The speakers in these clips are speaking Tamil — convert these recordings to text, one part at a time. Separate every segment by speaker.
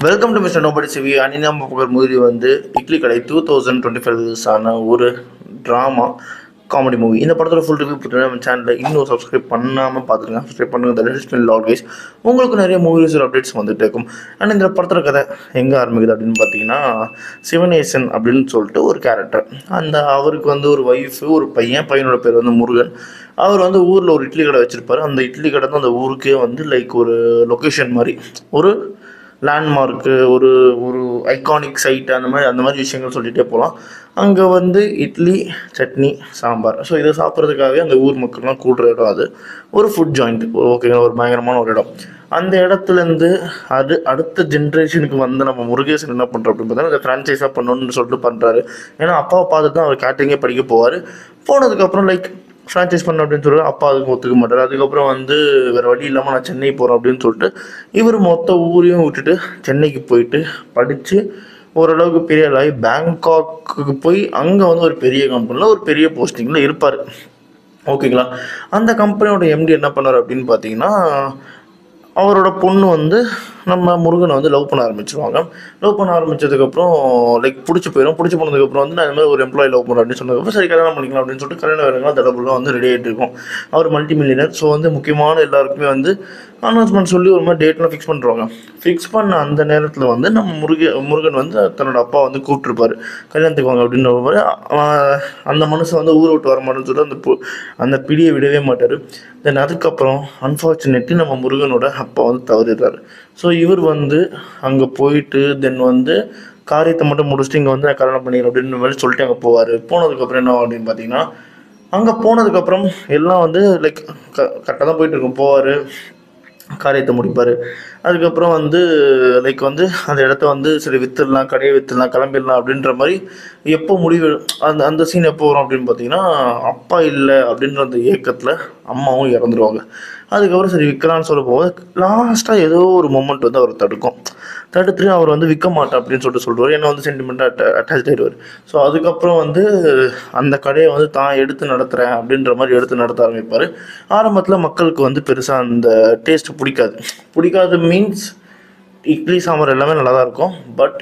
Speaker 1: வெல்கம் டு மிஸ்டர் நோபடி சிவி. அனினாம புகழ் மூவி வந்து இட்லி கடை 2025 ரிலீஸ் ஆன ஒரு ட்ராமா காமெடி மூவி. இந்த படத்தோட ஃபுல் ரிவ்யூ பார்த்தீங்கன்னா நம்ம சேனலில் இன்னும் சப்ஸ்கிரைப் பண்ணாமல் பார்த்துருங்க. சப்ஸ்கிரைப் பண்ணுங்க. த லேட்டஸ்ட் ஆல்வேஸ் உங்களுக்கு நிறைய மூவிஸ் அப்டேட்ஸ் வந்துட்டு இருக்கும். அண்ட் இந்த படத்தோட கதை எங்கே ஆரம்பிக்குது அப்படின்னு பார்த்தீங்கன்னா, சிவனேசன் அப்படின்னு சொல்லிட்டு ஒரு கேரக்டர். அவருக்கு வந்து ஒரு ஒய்ஃபு, ஒரு பையனோட பேர் வந்து முருகன். அவர் வந்து ஊரில் ஒரு இட்லி கடை வச்சுருப்பார். அந்த இட்லி கடை தான் அந்த ஊருக்கே வந்து லைக் ஒரு லொக்கேஷன் மாதிரி, ஒரு லேண்ட்மார்க்கு, ஒரு ஒரு ஐகானிக் சைட், அந்த மாதிரி விஷயங்கள் சொல்லிகிட்டே போகலாம். அங்கே வந்து இட்லி, சட்னி, சாம்பார். ஸோ இதை சாப்பிட்றதுக்காகவே அந்த ஊர் மக்கள்லாம் கூடுற இடம். அது ஒரு ஃபுட் ஜாயிண்ட். ஓகேங்களா, ஒரு பயங்கரமான ஒரு இடம். அந்த இடத்துலேருந்து அடுத்த ஜென்ரேஷனுக்கு வந்து நம்ம முருகேசன் என்ன பண்ணுறோம் அப்படின்னு பார்த்தா, அதை ஃப்ரான்ச்சைஸாக பண்ணணும்னு சொல்லிட்டு பண்ணுறாரு. ஏன்னா அப்பாவை பார்த்துட்டு தான் அவர் கேட்டரிங்கே படிக்க போவார். போனதுக்கப்புறம் லைக் ஃப்ரான்ச்சைஸ் பண்ண அப்படின்னு சொல்லிட்டு அப்பா அதுக்கு ஒத்துக்க மாட்டார். அதுக்கப்புறம் வந்து வேறு வழி இல்லாமல் நான் சென்னை போகிறேன் அப்படின்னு சொல்லிட்டு இவர் மொத்த ஊரையும் விட்டுட்டு சென்னைக்கு போயிட்டு படித்து ஓரளவுக்கு பெரிய ஆளாகி பேங்காக்கு போய் அங்கே வந்து ஒரு பெரிய கம்பெனியில் ஒரு பெரிய போஸ்டிங்கில் இருப்பார். ஓகேங்களா. அந்த கம்பெனியோட எம்டி என்ன பண்ணார் அப்படின்னு பார்த்தீங்கன்னா, அவரோட பொண்ணு வந்து நம்ம முருகனை வந்து லவ் பண்ண ஆரம்பிச்சிருவாங்க. லவ் பண்ண ஆரம்பித்ததுக்கப்புறம் லைக் பிடிச்சி போனதுக்கப்புறம் வந்து நான் இந்த மாதிரி ஒரு எம்ப்ளாயி லவ் பண்ணுறேன் அப்படின்னு சொன்னதுக்கப்புறம் சரி கல்யாணம் பண்ணிக்கலாம் அப்படின்னு சொல்லிட்டு கல்யாண வேலைங்களாம் தடபுலாம் வந்து ரெடி ஆகிட்டு இருக்கும். அவர் மல்டி மில்லியனர். ஸோ வந்து முக்கியமான எல்லாருக்குமே வந்து அனௌன்ஸ்மெண்ட் சொல்லி ஒரு மாதிரி டேட்லாம் ஃபிக்ஸ் பண்ணுறாங்க. ஃபிக்ஸ் பண்ண அந்த நேரத்தில் வந்து நம்ம முருகன் வந்து தன்னோட அப்பா வந்து கூப்பிட்டுருப்பார், கல்யாணத்துக்கு வாங்க அப்படின்ற மாதிரி. அந்த மனுஷன் வந்து ஊரை விட்டு வர மாட்டேன்னு சொல்லிட்டு அந்த பிடியை விடவே மாட்டார். தென் அதுக்கப்புறம் அன்ஃபார்ச்சுனேட்லி நம்ம முருகனோட அப்பா வந்து தவறிடுறாரு. ஸோ இவர் வந்து அங்கே போயிட்டு தென் வந்து காரியத்தை மட்டும் முடிச்சுட்டு இங்கே வந்து நான் கல்யாணம் பண்ணிக்கிறேன் அப்படின்னு மாதிரி சொல்லிட்டு அங்கே போவார். போனதுக்கப்புறம் என்ன அப்படின்னு பார்த்தீங்கன்னா, அங்கே போனதுக்கப்புறம் எல்லாம் வந்து லைக் கரெக்டாக தான் போயிட்டுருக்கும். போவார், காரியத்தை முடிப்பார். அதுக்கப்புறம் வந்து லைக் வந்து அந்த இடத்த வந்து சரி விற்றுடலாம், கடையை விற்றுடலாம், கிளம்பிடலாம் அப்படின்ற மாதிரி எப்போ முடிவு அந்த அந்த சீன் எப்போ வரும் அப்படின்னு பார்த்தீங்கன்னா, அப்பா இல்லை அப்படின்ற அந்த ஏக்கத்தில் அம்மாவும் இறந்துருவாங்க. அதுக்கப்புறம் சரி விற்கலான்னு சொல்ல போது லாஸ்ட்டாக ஏதோ ஒரு மொமெண்ட் வந்து அவர் தடுத்துட்டு அவர் வந்து விற்க மாட்டேன் அப்படின்னு சொல்லுவார். ஏன்னா வந்து சென்டிமெண்ட்டாக அட்டாச் ஆகிடுவார். ஸோ அதுக்கப்புறம் வந்து அந்த கடையை வந்து தான் எடுத்து நடத்துகிறேன் அப்படின்ற மாதிரி எடுத்து நடத்த ஆரம்பிப்பார். ஆரம்பத்தில் மக்களுக்கு வந்து பெருசாக அந்த டேஸ்ட் பிடிக்காது மீன்ஸ் இட்லி சாம்பார் எல்லாமே நல்லா தான் இருக்கும். பட்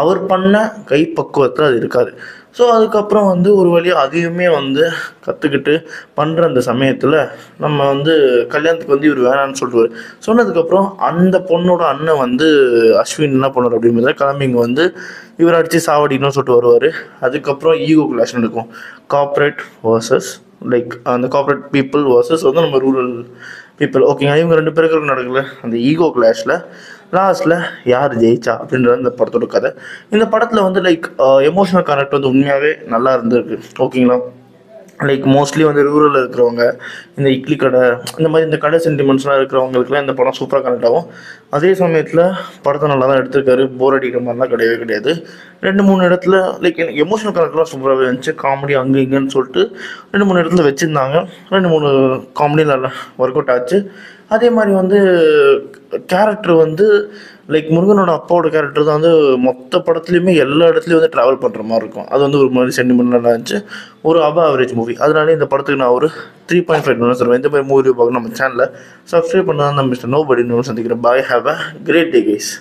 Speaker 1: அவர் பண்ண கைப்பக்குவத்தில் அது இருக்காது. ஸோ அதுக்கப்புறம் வந்து ஒரு வழியாக அதையுமே வந்து கற்றுக்கிட்டு பண்ணுற அந்த சமயத்தில் நம்ம வந்து கல்யாணத்துக்கு வந்து இவர் வேணான்னு சொல்லுவார். சொன்னதுக்கப்புறம் அந்த பொண்ணோட அண்ணன் வந்து அஸ்வின் என்ன பண்ணுவார் அப்படின்றத கிளம்பி இங்கே வந்து இவர் அடித்து சாவடிக்கணும்னு சொல்லிட்டு வருவார். அதுக்கப்புறம் ஈகோ கிளாஷ் நடக்கும். கார்ப்பரேட் வர்சஸ் லைக் அந்த கார்ப்பரேட் பீப்புள் வர்சஸ் வந்து நம்ம ரூரல் பீப்புள். ஓகேங்க, இவங்க ரெண்டு பேருக்கு நடக்கல அந்த ஈகோ கிளாஷில் லாஸ்ட்டில் யார் ஜெயிச்சா அப்படின்றது இந்த படத்தோட கதை. இந்த படத்தில் வந்து லைக் எமோஷனல் கனெக்ட் வந்து உண்மையாகவே நல்லா இருந்திருக்கு. ஓகேங்களா. லைக் மோஸ்ட்லி வந்து ரூரலில் இருக்கிறவங்க, இந்த இட்லி கடை, இந்த கடை சென்டிமெண்ட்ஸ்லாம் இருக்கிறவங்களுக்குலாம் இந்த படம் சூப்பராக கனெக்ட் ஆகும். அதே சமயத்தில் படத்தை நல்லா தான் எடுத்திருக்காரு. போர் அடிக்கிற மாதிரிலாம் கிடையாது. 2-3 இடத்துல லைக் எனக்கு எமோஷனல் கனெக்ட்லாம் சூப்பராகவே இருந்துச்சு. காமெடி அங்கே இங்கேன்னு சொல்லிட்டு 2-3 இடத்துல வச்சுருந்தாங்க. 2-3 காமெடி நல்லா ஒர்க் அவுட் ஆச்சு. அதே மாதிரி வந்து கேரக்டர் வந்து லைக் முருகனோட அப்பாவோட கேரக்டர் தான் வந்து மொத்த படத்துலையுமே எல்லா இடத்துலையும் வந்து ட்ராவல் பண்ணுற மாதிரி இருக்கும். அது வந்து ஒரு மாதிரி சென்டிமெண்ட்டாக இருந்துச்சு. ஒரு ஆவரேஜ் மூவி. அதனால இந்த படத்துக்கு நான் ஒரு 3.5 சொல்லுவேன். இந்த மாதிரி மூவி பார்க்கணும் நம்ம சேனலில் சப்ஸ்கிரைப் பண்ணால் நம்ம மிஸ்டர் நோபடி சந்திக்கிறேன். Bye, have a great day guys.